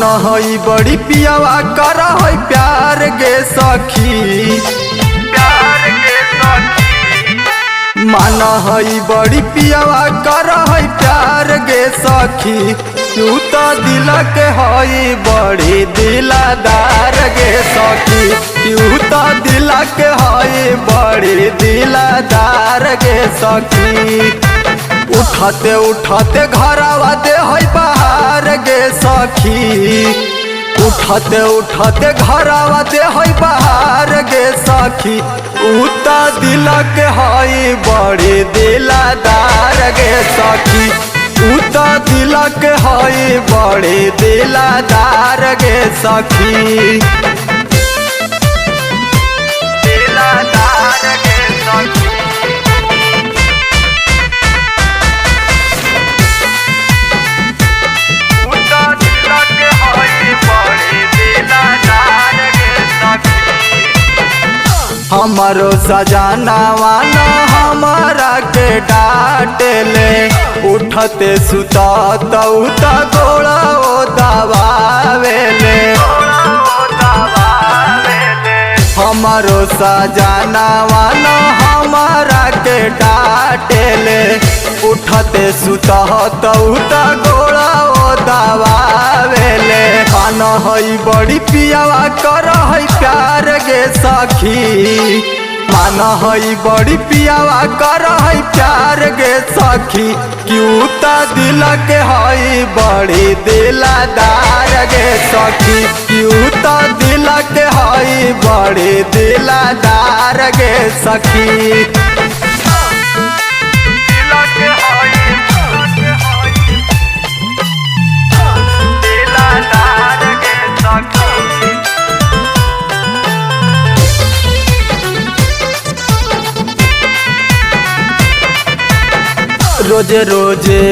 हई बड़ी पियावा कर हई प्यार गे सखी, प्यार गे सखी। मान हई बड़ी पियावा कर हई प्यार गे सखी, तू तो दिल के हई बड़ी दिलदार गे सखी, तू तो दिल के हई बड़ी दिलदार गे सखी। उठते उठते घरवा दे हई बाहर गे सखी, उठते उठते घरवा दे हई बाहर गे सखी, उता दिल के हई बड़ी दिलदार गे सखी, उता दिल के हई बड़ी दिलदार गे सखी, दिलदार गे सखी। हमारो सजनावा न हमारा के डांटेले, उठते सुता तो गोड़ा ओ दबावेले, हमारो सजनावा न हमारा के डांटेले, उठते सुता तो गोड़ा ओ दबावेले। खान हई बड़ी पियावा कर हई प्यार गे सखी, मान हई बड़ी पियावा कर हई प्यार गे सखी, क्यों ता दिल के हई बड़ी दिलदार गे सखी, क्यों ता दिल के हई बड़ी दिलदार गे सखी। रोजे रोजे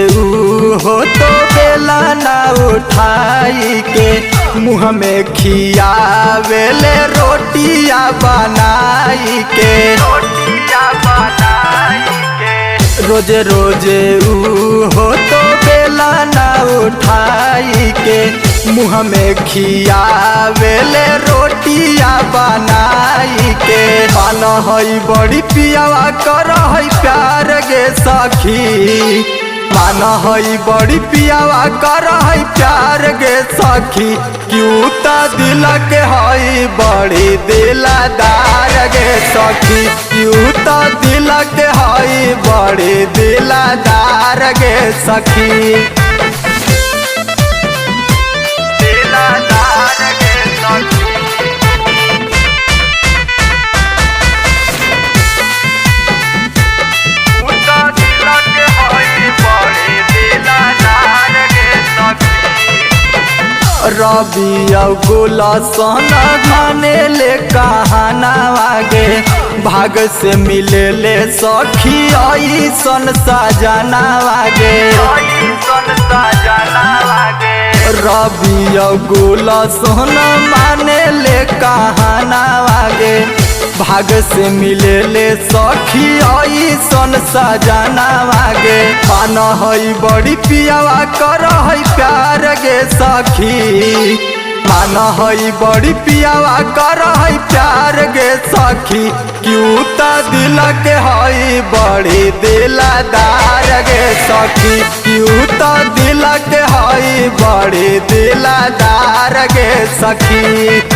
हो तो बेला ना उठाई के, मुँह में खियावेले रोटिया बनाई के, रोजे रोजे हो तो बेला ना उठाई के, मुँह में खियावेले रोटिया बनाई के। मान हई बड़ी पियावा कर हई प्यार गे सखी, मान हई बड़ी पियावा कर हई प्यार गे सखी, क्यों ता दिल के हई बड़ी दिलदार गे सखी, क्यों ता दिल के हई बड़ी दिलदार गे सखी, दिलदार गे सखी। रवि गुलशन गाने ले कहाना गे, भाग से मिले ले सखी ऐसन सजना गे, रवि गुलशन माने ले कहाना गे, भाग से मिले ले सखी ऐसन सजना गे। मान हई बड़ी पियावा कर हई प्यार गे सखी, मान हई बड़ी पियावा कर हई प्यार गे सखी, क्यों ता दिल के हई बड़ी दिलदार गे सखी, क्यों ता दिल के हई बड़ी दिलदार गे सखी।